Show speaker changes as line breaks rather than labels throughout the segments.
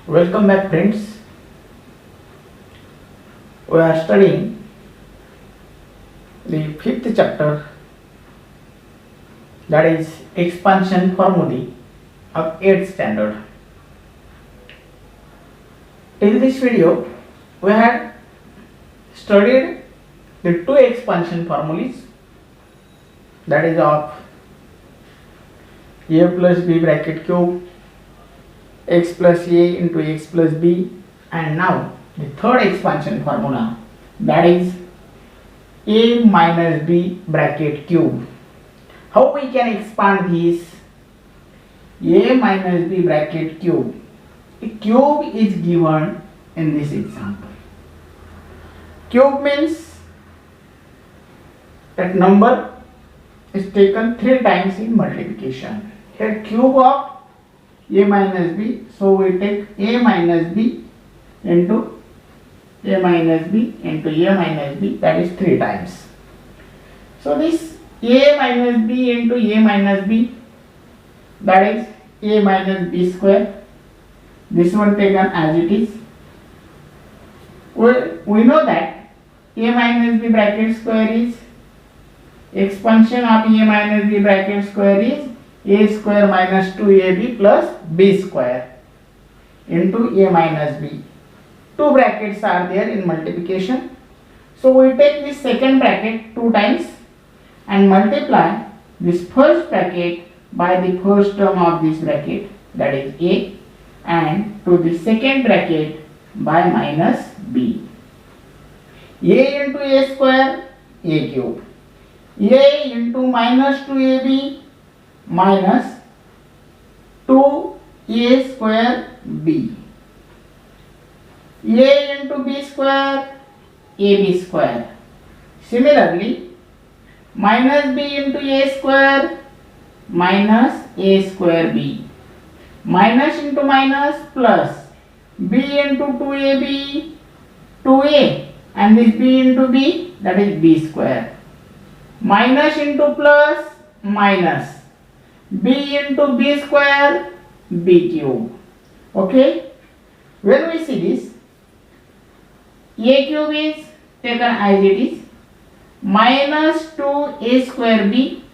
Welcome back, friends. We are studying the fifth chapter, that is expansion formulae of 8th standard. In this video, we had studied the two expansion formulas, that is of a plus b bracket cube, x plus a into x plus b, and now the third expansion formula, that is a minus b bracket cube. How we can expand this a minus b bracket cube? A cube is given in this example. Cube means that number is taken 3 times in multiplication. Here cube of a minus b, so we take a minus b into a minus b into a minus b, that is 3 times. So this a minus b into a minus b, that is a minus b square. This one taken as it is. We know that a minus b bracket square is expansion of a minus b bracket square is a square minus 2ab plus b square into a minus b. Two brackets are there in multiplication. So we take this second bracket 2 times and multiply this first bracket by the first term of this bracket, that is a, and to the second bracket by minus b. A into a square, a cube. A into minus 2ab minus 2a square b. A into b square, ab square. Similarly, minus b into a square minus a square b. Minus into minus plus b into 2ab 2a, and this b into b, that is b square. Minus into plus minus b into b square b cube. Okay, when we see this, a cube is taken as it is, minus 2a square b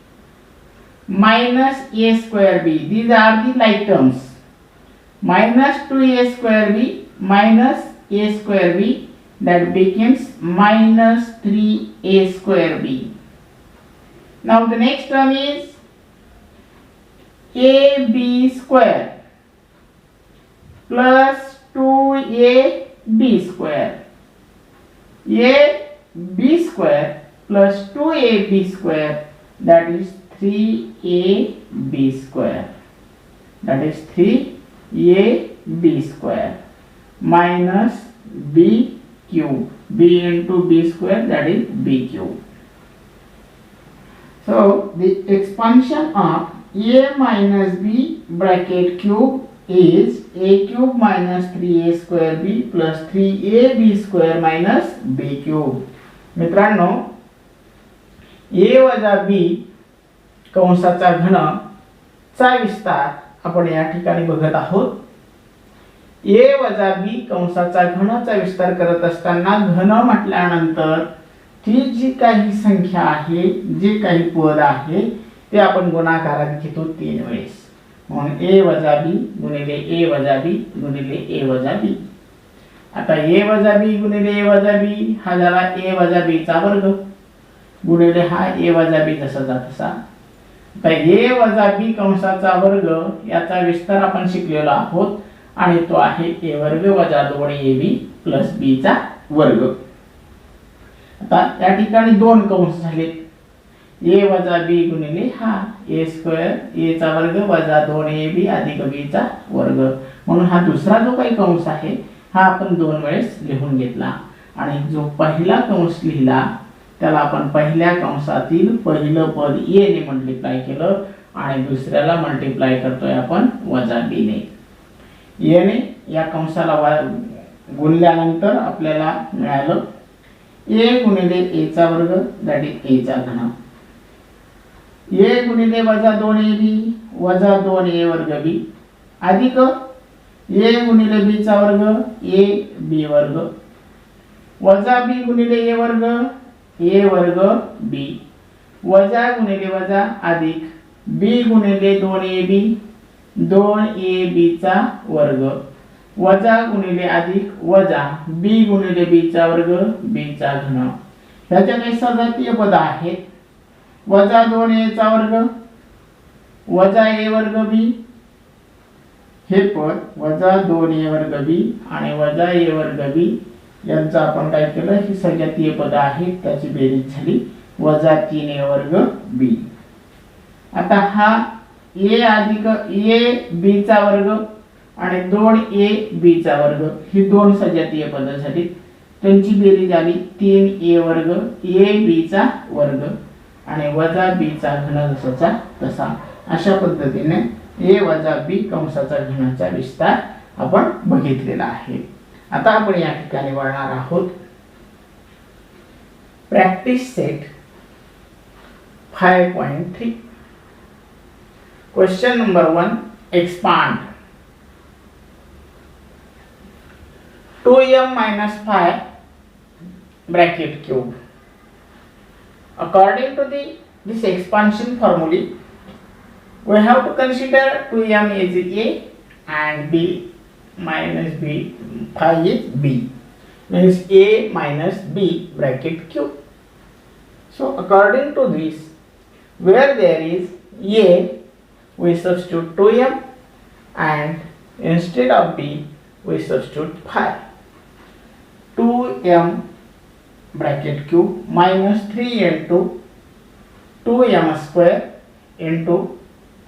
minus a square b. These are the like terms. Minus 2a square b minus a square b, that becomes minus 3a square b. Now the next term is ab square plus 2ab square. ab square plus 2ab square, that is 3ab square, that is 3ab square minus b cube. B into b square, that is b cube. So the expansion of a minus b bracket cube is a cube minus 3a square b plus 3ab square minus b cube. मित्रांनो, a वजा b कंसाचा घन चा विस्तार आपण या ठिकाणी बघत आहोत. a वजा b कंसाचा घनचा विस्तार करत असताना घन म्हटल्यानंतर ती जी काही संख्या आहे, जे काही पद आहे, ते आपण गुणाकारात घेतो 3 वेळेस. म्हणून a वजा b गुणिले a वजा b गुणिले a वजा b. आता a वजा b गुणिले a वजा b हा झाला a वजा b चा वर्ग गुणिले हा a वजा b जसा तसा. आता a वजा b कंसाचा वर्ग याचा विस्तार आपण शिकलेलो आहोत आणि तो आहे a वर्ग वजा 2ab प्लस b चा वर्ग. आता या ठिकाणी दोन कंस झाले, a वजा b गुणिले हा a स्क्वेअर a चा वर्ग वजा 2ab अधिक b चा वर्ग. म्हणून हा दुसरा जो काही कंस आहे हा आपण 2 वेळेस लिहून घेतला आणि जो पहिला कंस लिहिला त्याला आपण पहिल्या कंसातील पहिलं पद a ने मल्टिप्लाय केलं आणि दुसऱ्याला मल्टिप्लाय करतोय आपण वजा b ने. a ने या कंसाला गुणल्यानंतर आपल्याला मिळालं a गुणिले a चा वर्ग, दॅट इज a चा घन. a गुणिले वजा 2ab वजा 2a वर्ग b अधिक ए गुणिले बी चा वर्ग ए बी वर्ग वजा बी गुणिले ए वर्ग बी वजा गुणिले वजा अधिक बी गुणिले 2ab 2ab चा वर्ग वजा गुणिले अधिक वजा बी गुणिले बी चा वर्ग बी चा घन. ह्याच्या काही सजातीय पद आहेत वजा 2a चा वर्ग वजा a वर्ग बी हे पद वजा 2a वर्ग बी आणि वजा a वर्ग बी यांचा आपण काय केलं ही सजातीय पद आहेत त्याची बेरीज झाली वजा 3a वर्ग बी. आता हा a अधिक a b चा वर्ग आणि 2a b चा वर्ग ही दोन सजातीय पद झाली त्यांची बेरीज आली 3a वर्ग a b चा वर्ग आणि वजा b चा घन जसाचा तसा. अशा पद्धतीने a वजा b कंसाचा घनाचा विस्तार आपण बघितलेला आहे. आता आपण या ठिकाणी वळणार आहोत practice set 5.3. Question number 1 expand 2m minus 5 bracket cube. According to this expansion formula, we have to consider 2m is a and b minus b 5 is b means a minus b bracket cube. So according to this, where there is a we substitute 2m and instead of b we substitute 5. 2m bracket cube minus 3 into 2m square into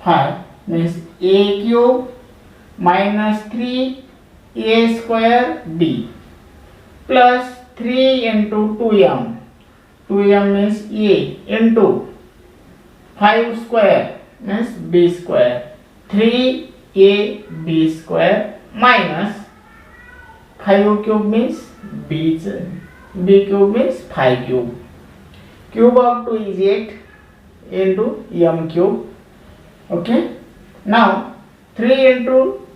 5 means a cube minus 3a square d plus 3 into 2m. 2m means a into 5 square means b square 3ab square minus 5 cube means b cube means 5 cube. Cube of 2 is 8 into m cube. Okay. Now 3 into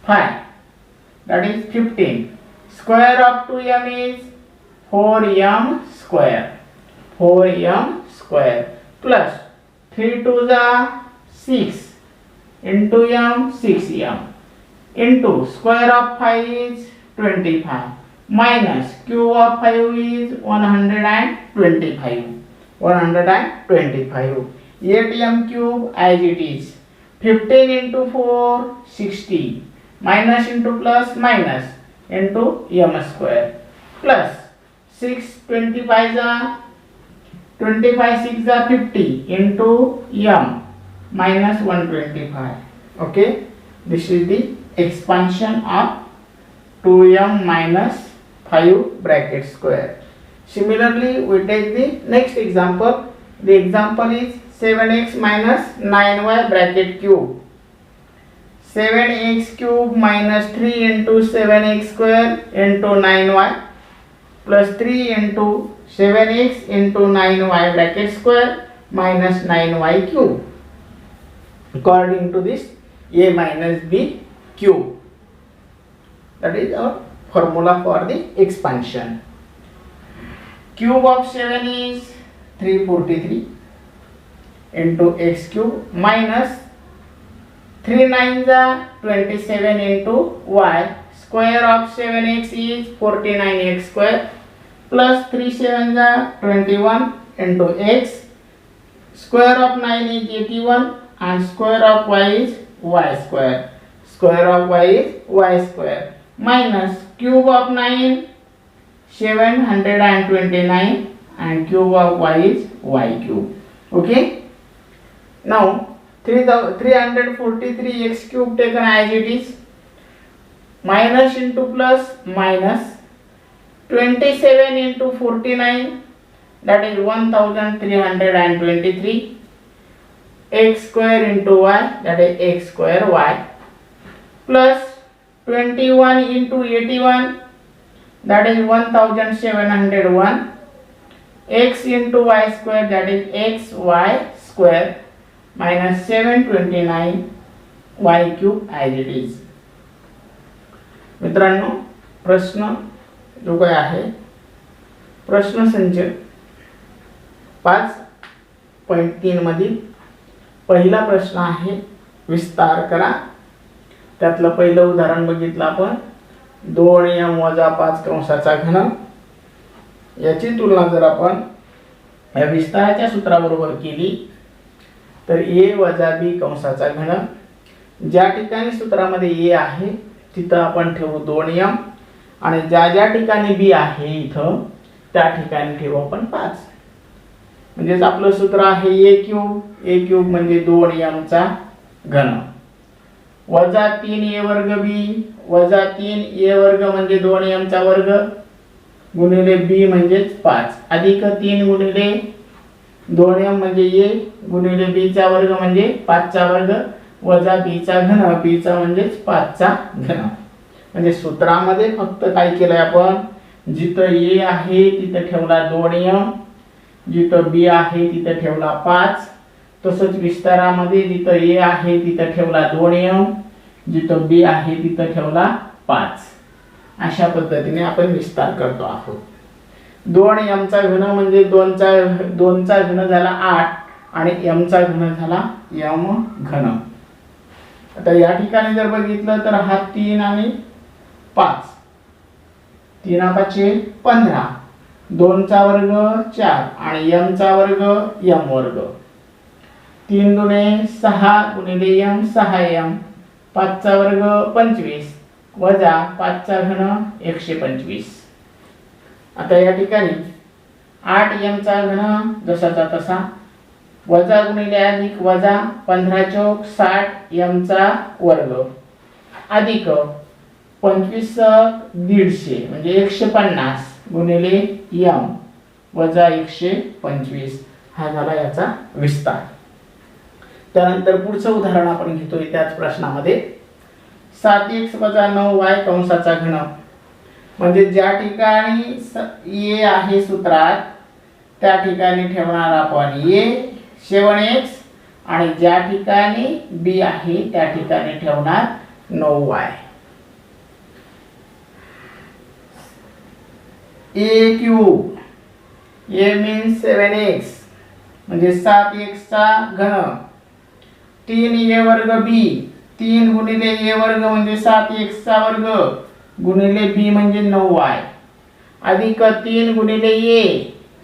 5 that is 15. Square of 2m is 4m square. 4m square plus 3 to the 6 into m 6m into square of 5 is 25 minus cube of 5 is 125. 8m cube as it is 15 into 4 60 minus into plus minus into m square plus 6 25 25 6 50 into m minus 125. Okay, this is the expansion of 2m minus 5 bracket square. Similarly, we take the next example. The example is 7x minus 9y bracket cube. 7x cube minus 3 into 7x square into 9y plus 3 into 7x into 9y bracket square minus 9y cube. According to this, a minus b cube. That is our formula for the expansion. Cube of 7 is 343 into x cube minus 3 9s are 27 into y. Square of 7x is 49x square plus 3 7s are 21 into x. Square of 9 is 81 and square of y is y square. Square of y is y square minus cube of 9 729 and cube of y is y cube. Okay. Now 343 x cube taken as it is minus into plus minus 27 into 49 that is 1323 x square into y that is x square y plus 21 into 81 that is 1701 x into y square that is x y square minus 729 y cube as it is. मित्रांनो, प्रश्न जो काय आहे, प्रश्न संच 5.3 मधील पहिला प्रश्न आहे, विस्तार करा. त्यातलं पहिलं उदाहरण बघितलं आपण, 2m वजा 5 कंसाचा घन. याची तुलना जर आपण या विस्ताराच्या सूत्राबरोबर केली तर a वजा b कंसाचा घन. ज्या ठिकाणी सूत्रामध्ये a आहे तिथं आपण ठेवू 2m आणि ज्या ज्या ठिकाणी b आहे इथं त्या ठिकाणी ठेवू आपण 5. म्हणजे आपलं सूत्र आहे a क्यूब म्हणजे 2m चा घन वजा 3a वर्ग b वजा 3a वर्ग म्हणजे 2m चा वर्ग गुणिले b म्हणजेच 5 अधिक 3 गुणिले 2m म्हणजे a गुणिले b चा वर्ग म्हणजे 5 चा वर्ग वजा b चा घन, b चा म्हणजेच 5 चा घन. म्हणजे सूत्रामध्ये फक्त काय केलंय आपण, जिथं a आहे तिथं ठेवला 2m, जिथं b आहे तिथं ठेवला 5. तसंच विस्तारामध्ये जिथं a आहे तिथं ठेवला 2m, जिथं b आहे तिथं ठेवला 5. अशा पद्धतीने आपण विस्तार करतो आहोत. 2m चा घन म्हणजे 2 चा घन झाला 8 आणि m चा घन झाला m घन. आता या ठिकाणी जर बघितलं तर हा 3 आणि 5, 3 5 15, 2 चा वर्ग 4 आणि m चा वर्ग m वर्ग. 3 दुने 6 गुणिले m 6m, 5 चा वर्ग 25 वजा 5 चा घन 125. आता या ठिकाणी 8m चा घन जसाचा तसा वजा गुणिले अधिक वजा 15 चौक 60 m चा वर्ग अधिक 25 150 म्हणजे 150 गुणिले m वजा 125. हा झाला याचा विस्तार. त्यानंतर पुढचं उदाहरण आपण घेतोय त्याच प्रश्नामध्ये 7x वजा 9y कंसाचा घन. म्हणजे ज्या ठिकाणी a आहे सूत्रात त्या ठिकाणी ठेवणार आपण a शेवण x आणि ज्या ठिकाणी b आहे त्या ठिकाणी ठेवणार 9y. a cube, a means 7x म्हणजे 7x चा घन, 3a वर्ग b, 3 गुणिले a वर्ग म्हणजे 7x चा वर्ग गुणिले b म्हणजे 9y अधिक 3 गुणिले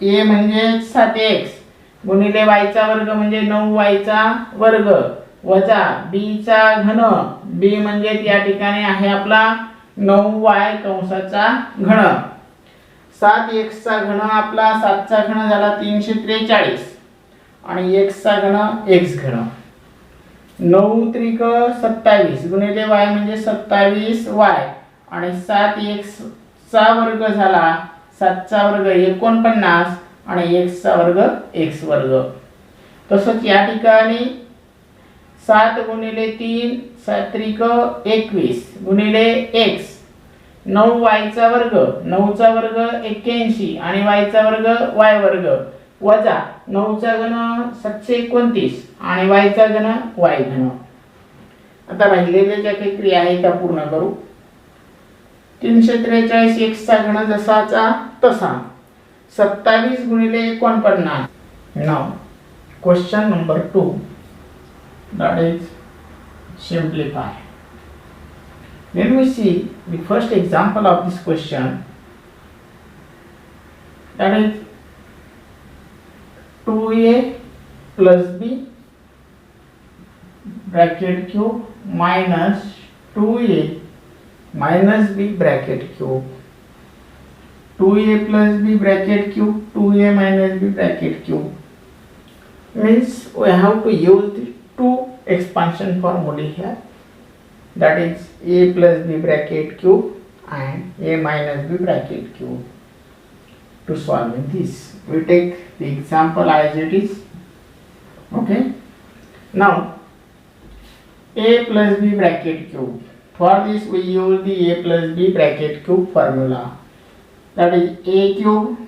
a म्हणजे 7x गुणिले y चा वर्ग म्हणजे 9y चा वर्ग वजा b चा घन, b म्हणजे या ठिकाणी आहे आपला 9y कंसाचा घन. 7x चा घन आपला 7 चा घन झाला 343 आणि x चा घन x घन. 9 त्रिक 27 गुणिले y म्हणजे 27y आणि 7x चा वर्ग झाला 7 चा वर्ग 49 आणि x चा वर्ग x वर्ग. तसंच या ठिकाणी 7 गुणिले 3 7 त्रिक 21 गुणिले x 9y चा वर्ग, 9 चा वर्ग 81 आणि y चा वर्ग y वर्ग वजा 9 चा घन 729 आणि y चा घन y घन. आता राहिलेल्या ज्या काही क्रिया आहेत त्या पूर्ण करू. 343 x चा घन जसाचा तसा 27 गुणिले 49. Now question number 2, that is simplify. When we see the first example of this question, that is 2a plus b bracket cube minus 2a minus b bracket cube. 2a plus b bracket cube, 2a minus b bracket cube means we have to use the two expansion formulae here, that is a plus b bracket cube and a minus b bracket cube. To solve this, we take the example as it is. Okay, now a plus b bracket cube. For this we use the a plus b bracket cube formula, that is a cube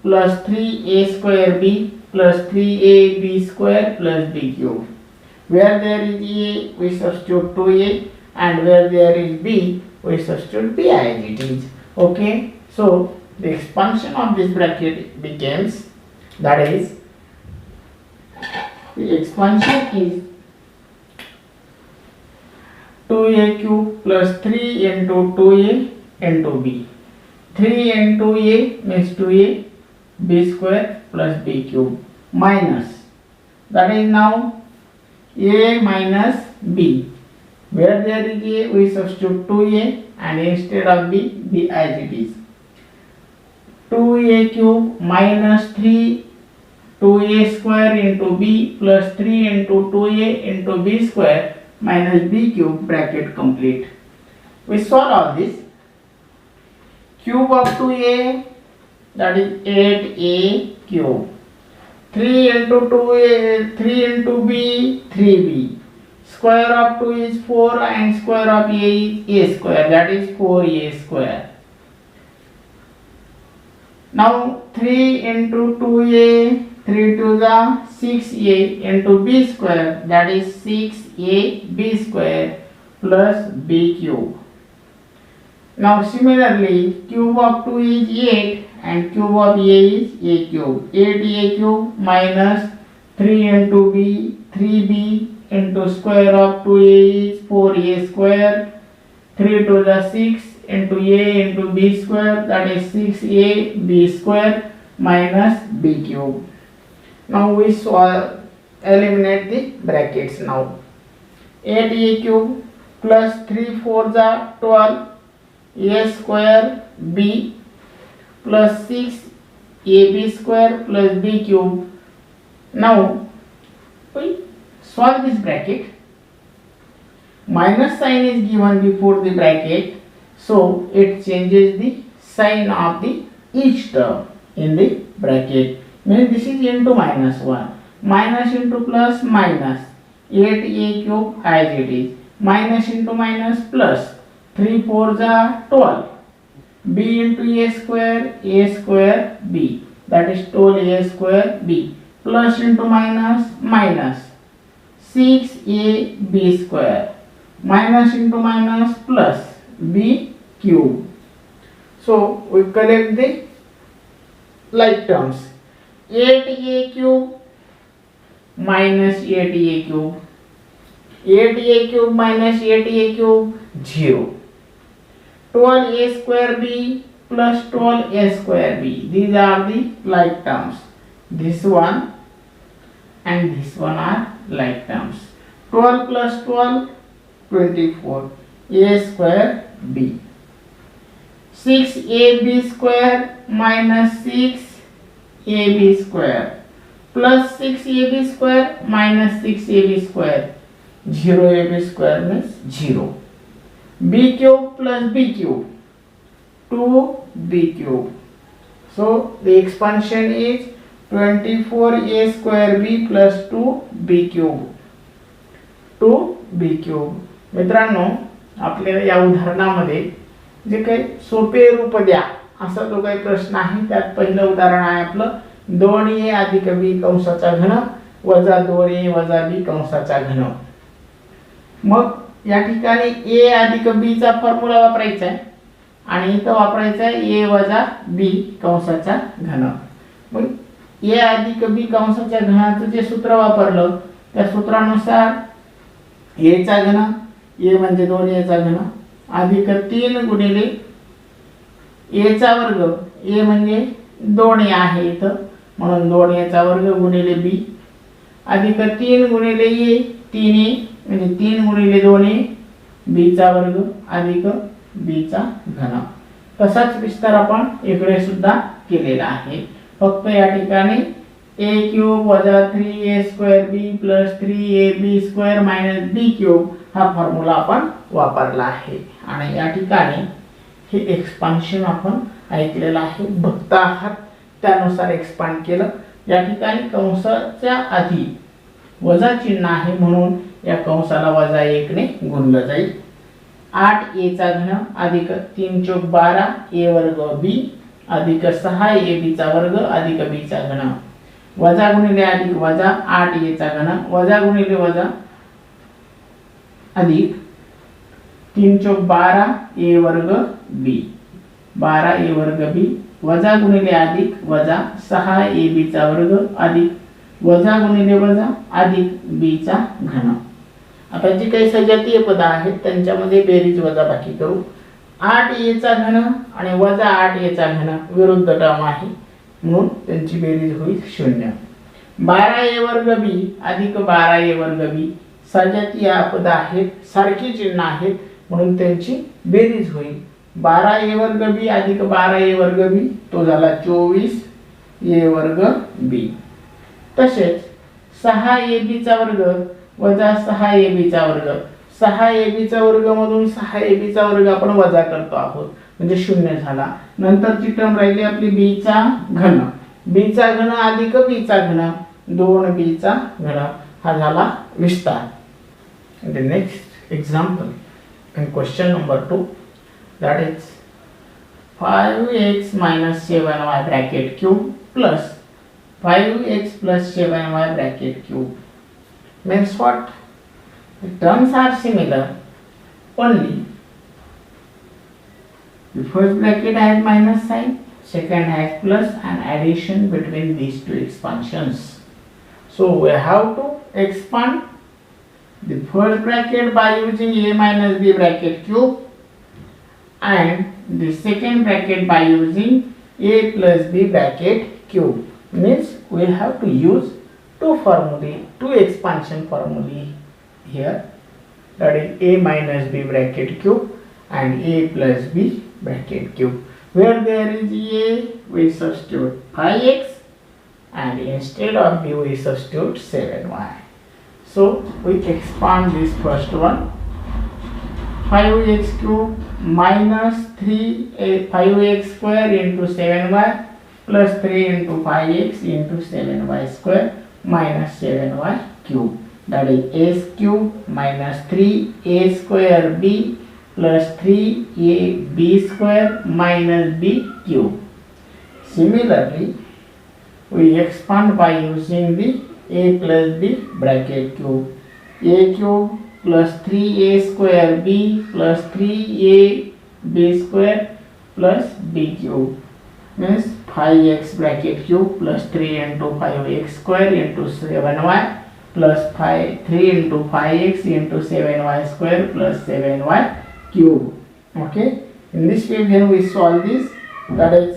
plus 3a square b plus 3ab square plus b cube. Where there is a we substitute 2a and where there is b we substitute b as it is. Okay, so the expansion of this bracket becomes, that is, the expansion is 2a cube plus 3 into 2a into b. 3 into a means 2a b square plus b cube minus, that is now a minus b. Where there is a, we substitute 2a and instead of b as it is. 2a cube minus 3 2a square into b plus 3 into 2a into b square minus b cube, bracket complete. We solve all this. Cube of 2a, that is 8a cube. 3 into 2a, 3 into b, 3b. Square of 2 is 4 and square of a is a square, that is 4a square. Now 3 into 2a, 3 to the 6a into b square, that is 6ab square plus b cube. Now similarly, cube of 2 is 8 and cube of a is a cube. 8a cube minus 3 into b, 3b into square of 2a is 4a square. 3 to the 6 into a into b square, that is 6ab square minus b cube. Now we eliminate the brackets now. 8a cube plus 3 4 the 12 a square b plus 6 ab square plus b cube. Now we solve this bracket. Minus sign is given before the bracket, so it changes the sign of the each term in the bracket. Means this is into minus 1, minus into plus minus, 8a cube as it is, minus into minus plus, 3 4 the 12, b into a square b, that is 12a square b, plus into minus minus, 6ab square, minus into minus plus b cube. So we collect the like terms. 8a cube minus 8a cube, 8a cube minus 8a cube 0. 12a square b plus 12a square b, these are the like terms. This one and this one are like terms. 12 plus 12 24, a square b. 6ab square minus 6ab square plus 6ab square minus 6ab square, 0ab square means 0. b cube plus b cube, 2b cube. So the expansion is 24a square b plus 2b cube, 2b cube. मित्रांनो, आपल्याला या उदाहरणामध्ये जे काही सोपे रूप द्या असा जो काही प्रश्न आहे त्यात पहिलं उदाहरण आहे आपलं 2a अधिक b कंसाचा घन वजा 2a वजा b कंसाचा घन. मग या ठिकाणी a अधिक b चा फॉर्म्युला वापरायचा आहे आणि इथं वापरायचा आहे a वजा b कंसाचा घन. मग a अधिक b कंसाच्या घनाचं जे सूत्र वापरलं त्या सूत्रानुसार a चा घन, a म्हणजे 2a चा घन, अधिक 3 गुणिले a चा वर्ग, a म्हणजे 2a आहे इथं म्हणून 2a चा वर्ग गुणिले b, अधिक 3 गुणिले a, 3a म्हणजे 3 गुणिले 2a, b चा वर्ग अधिक b चा घन. तसाच विस्तार आपण इकडे सुद्धा केलेला आहे. फक्त या ठिकाणी a क्यूब वजा 3a square b plus 3ab square minus b cube हा फॉर्म्युला आपण वापरला आहे. आणि या ठिकाणी हे एक्सपान्शन आपण ऐकलेलं आहे, बघता आहात त्यानुसार एक्सपांड केलं. या ठिकाणी कंसाच्या आधी वजा चिन्ह आहे म्हणून या कंसाला वजा 1 ने गुणलं जाईल. 8a चा घन अधिक 3 चौक 12 a वर्ग b अधिक 6ab चा वर्ग अधिक b चा घन, वजा गुणिले अधिक वजा 8a चा घन वजा गुणिले वजा अधिक 3 चौक 12 a वर्ग b, 12 a वर्ग b वजा गुणिले अधिक वजा 6 ab चा वर्ग अधिक वजा गुणिले वजा अधिक b चा घन. आता जी काही सजातीय पद आहेत त्यांच्यामध्ये बेरीज वजाबाकी करू. 8a चा घन आणि वजा 8a चा घन विरुद्ध टर्म आहे म्हणून त्यांची बेरीज होईल 0. 12a वर्ग b अधिक 12a वर्ग b सजातीय पद आहेत, सारखी चिन्ह आहेत म्हणून त्यांची बेरीज होईल. 12a वर्ग b अधिक 12a वर्ग b तो झाला 24a वर्ग b. तसेच 6ab चा वर्ग वजा 6ab चा वर्ग, 6ab चा वर्ग मधून 6ab चा वर्ग आपण वजा करतो आहोत म्हणजे 0 झाला. नंतरची टर्म राहिली आपली b चा घन, b चा घन अधिक b चा घन 2b चा घन हा झाला विस्तार. The next example in question number 2, that is 5x minus 7y bracket cube plus 5x plus 7y bracket cube means what? The terms are similar, only the first bracket has minus sign, second has plus, and addition between these two expansions. So we have to expand the first bracket by using a minus b bracket cube and the second bracket by using a plus b bracket cube. Means we have to use two expansion formulae here, that is a minus b bracket cube and a plus b bracket cube. Where there is a we substitute 5x and instead of b we substitute 7y. So we expand this first one. 5x cube minus 5x square into 7y plus 3 into 5x into 7y square minus 7y cube, that is a cube minus 3a square b plus 3ab square minus b cube. Similarly, we expand by using the a plus b bracket cube. A cube plus 3a square b plus 3ab square plus b cube means 5x bracket cube plus 3 into 5x square into 7y plus 3 into 5x into 7y square plus 7y cube. Okay, in this way when we solve this, that is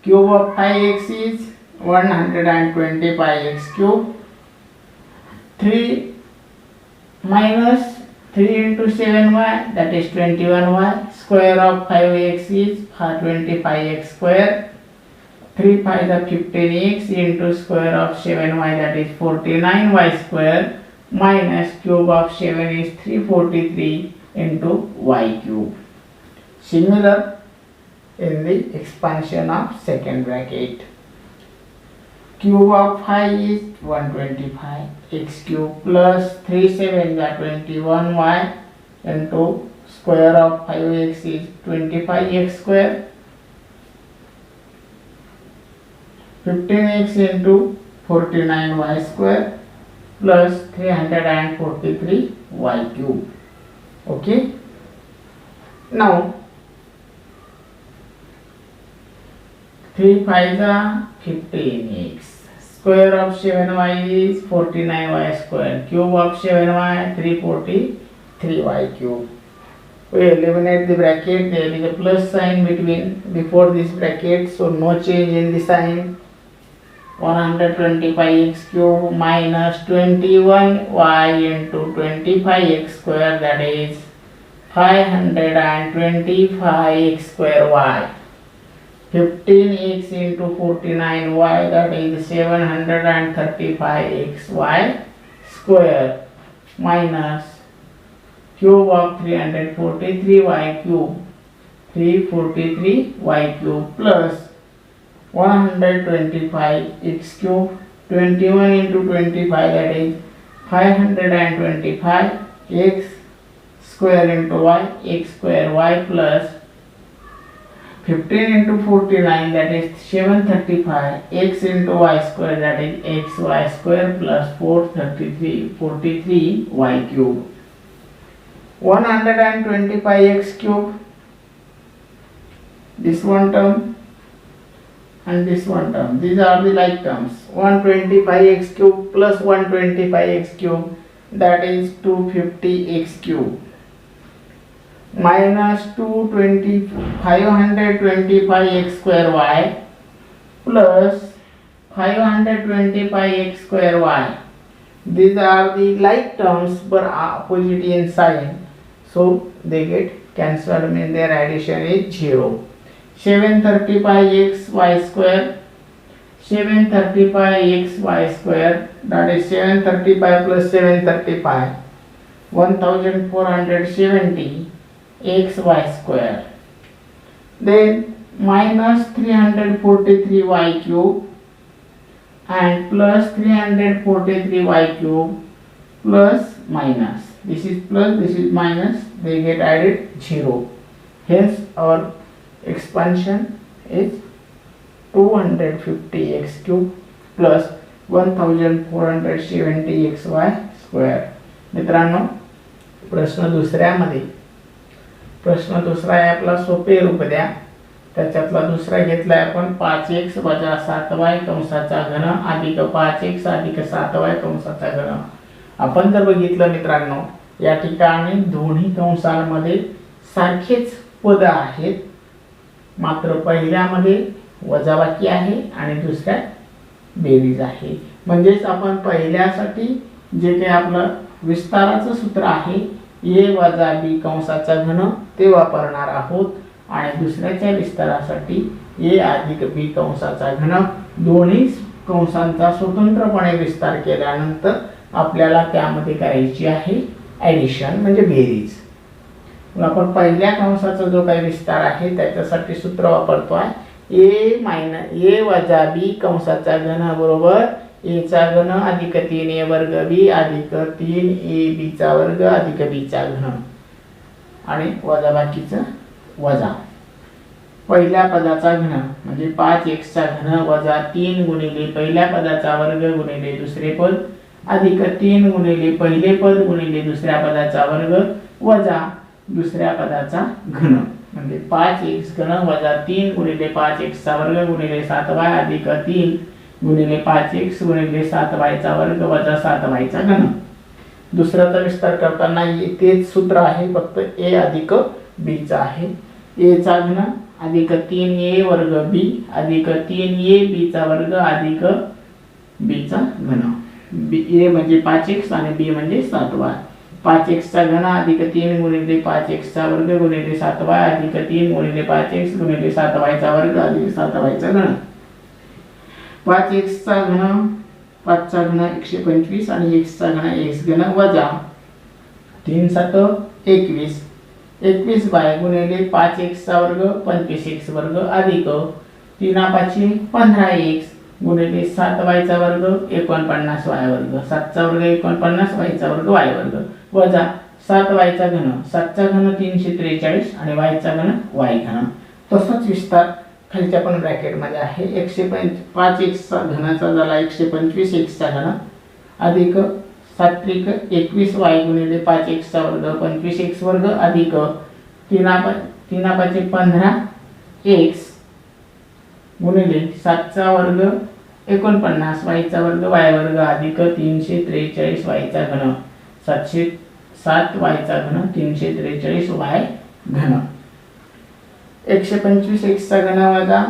cube of 5x is 120 pi x cube, 3 minus 3 into 7y, that is 21y, square of 5x is 20 pi x square, 3 pi the 15x into square of 7y, that is 49y square, minus cube of 7 is 343 into y cube. Similar in the expansion of second bracket. Cube of 5 is 125 x cube plus 3 7 is 21y into square of 5x is 25x square, 15x into 49y square plus 343y cube. Okay, now 3 5 are 15x, square of 7y is 49y square, cube of 7y 343y cube. We eliminate the bracket, there is a plus sign before this bracket, so no change in the sign. 125x cube minus 21y into 25x square, that is 525x square y. 15x into 49y, that is 735xy square minus cube of 343y cube, 343y cube plus 125x cube, 21 into 25, that is 525 x square into y, x square y plus 15 into 49, that is 735 x into y square, that is xy square plus 433 43 y cube. 125x cube, this one term and this one term, these are the like terms. 125x cube plus 125x cube, that is 250x cube, minus 525x square y plus 525x square y. These are the like terms but opposite in sign, so they get cancelled, means their addition is 0. 735x y square, 735x y square, that is 735 plus 735, 1470 x y square. Then minus 343 y cube and plus 343 y cube plus minus, this is plus, this is minus, they get added 0. Hence our expansion is 250x cube plus 1470 xy square. मित्रांनो, प्रश्न दुसऱ्यामध्ये, प्रश्न दुसरा आहे आपला सोपे रूप द्या. त्याच्यातला दुसरा घेतलाय आपण 5x वजा 7y कंसाचा घन अधिक 5x अधिक 7y कंसाचा घन. आपण जर बघितलं मित्रांनो, या ठिकाणी दोन्ही कंसांमध्ये सारखेच पद आहेत, मात्र पहिल्यामध्ये वजाबाकी आहे आणि दुसऱ्यात बेरीज आहे. म्हणजेच आपण पहिल्यासाठी जे काही आपलं विस्ताराचं सूत्र आहे a वजा b कंसाचा घन ते वापरणार आहोत आणि दुसऱ्याच्या विस्तारासाठी a अधिक b कंसाचा घन. दोन्ही कंसांचा स्वतंत्रपणे विस्तार केल्यानंतर आपल्याला त्यामध्ये करायची आहे ॲडिशन म्हणजे बेरीज. मग आपण पहिल्या कंसाचा जो काही विस्तार आहे त्याच्यासाठी सूत्र वापरतोय a वजा b कंसाचा घन बरोबर a चा घन अधिक 3a वर्ग b अधिक 3ab चा वर्ग अधिक b चा घन आणि वजाबाकीचं वजा. पहिल्या पदाचा घन म्हणजे 5x चा घन वजा 3 गुणिले पहिल्या पदाचा वर्ग गुणिले दुसरे पद अधिक 3 गुणिले पहिले पद गुणिले दुसऱ्या पदाचा वर्ग वजा दुसऱ्या पदाचा घन म्हणजे 5x घन वजा 3 गुणिले 5x चा वर्ग गुणिले 7y अधिक 3 गुणिले 5x गुणिले 7y चा वर्ग वजा 7y चा घन. दुसऱ्याचा विस्तार करताना तेच सूत्र आहे, फक्त a अधिक b चा आहे. a चा घन अधिक 3a वर्ग b अधिक 3ab चा वर्ग अधिक b चा घन. a म्हणजे 5x आणि b म्हणजे 7y. 5x चा घन अधिक 3 गुणिले 5x चा वर्ग गुणिले 7y अधिक 3 गुणिले 5x गुणिले 7y चा वर्ग अधिक 7y चा घन. 5x चा घन 5 चा घन 125 आणि x चा घन x घन वजा 3 7 21 21y गुणिले 5x चा वर्ग 25x वर्ग अधिक 3 5 15x गुणिले 7y चा वर्ग 49y वर्ग 7 चा वर्ग 49y चा वर्ग y वर्ग वजा 7y चा घन 7 चा घन 343 आणि y चा घन y घन. तसंच विस्तार खालच्या पण ब्रॅकेट मध्ये आहे. 5x चा घनाचा झाला 125x चा घन अधिक 7-21y गुणिले 5x चा वर्ग 25x वर्ग अधिक 3 5 15x गुणिले 7 चा वर्ग 49y चा वर्ग y वर्ग अधिक 343y चा घन 707y चा घन 343y घन. 125x चा घन वजा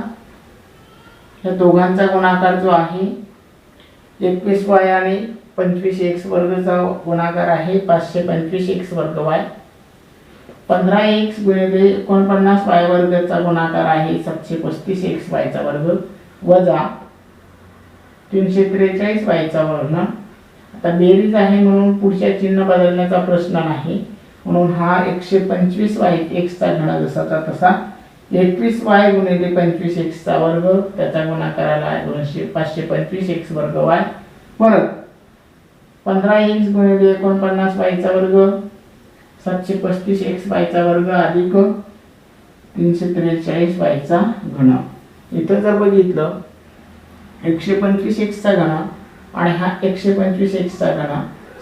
या दोघांचा गुणाकार जो आहे 21y आणि 25x वर्गचा गुणाकार आहे 525x वर्ग y. 15x गुणिले 49y वर्गचा गुणाकार आहे 735xy चा वर्ग वजा 343y चा वर्ग. आता बेरीज आहे म्हणून पुढच्या चिन्ह बदलण्याचा प्रश्न नाही, म्हणून हा 125y x चा घन जसाचा तसा 21y गुणिले 25x चा वर्ग त्याचा गुणाकार आला 525x वर्ग y परत 15x गुणिले 49y चा वर्ग 735xy चा वर्ग अधिक 343y चा घन. इथं जर बघितलं 125x चा घन आणि हा 125x चा घन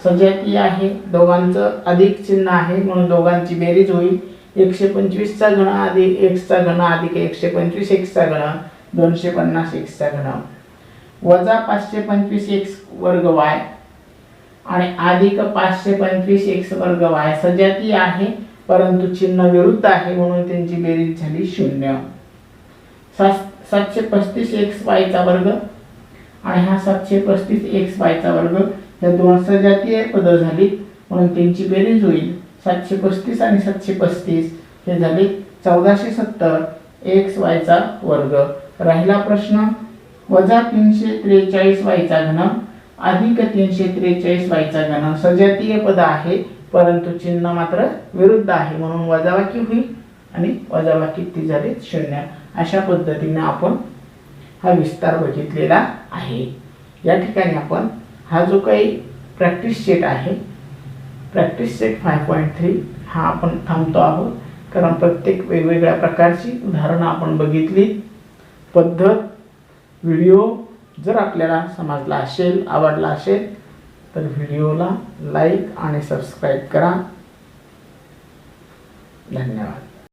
सजातीय आहे, दोघांचं अधिक चिन्ह आहे म्हणून दोघांची बेरीज होईल 125 चा घन अधिक x चा घन अधिक 125 x चा घन 250 x चा घन वजा 525 x वर्ग y आणि अधिक 525 x वर्ग y सजातीय आहे परंतु चिन्ह विरुद्ध आहे म्हणून त्यांची बेरीज झाली 0. 735 xy चा वर्ग आणि हा 735 xy चा वर्ग या दोन सजातीय पद झाली म्हणून त्यांची बेरीज होईल 735 आणि 735 हे झाले 1470 xy चा वर्ग. राहिला प्रश्न वजा 343 y चा घन अधिक 343 y चा घन सजातीय पद आहे परंतु चिन्ह मात्र विरुद्ध आहे म्हणून वजाबाकी होईल आणि वजाबाकी ती झाली 0. अशा पद्धतीने आपण हा विस्तार बघितलेला आहे. या ठिकाणी आपण हा जो काही प्रॅक्टिस सेट आहे प्रॅक्टिस सेट 5.3 हा आपण थांबतो आहोत कारण प्रत्येक वेगवेगळ्या प्रकारची उदाहरणं आपण बघितली. पद्धत व्हिडिओ जर आपल्याला समजला असेल आवडला असेल तर व्हिडिओला लाईक आणि सबस्क्राईब करा. धन्यवाद.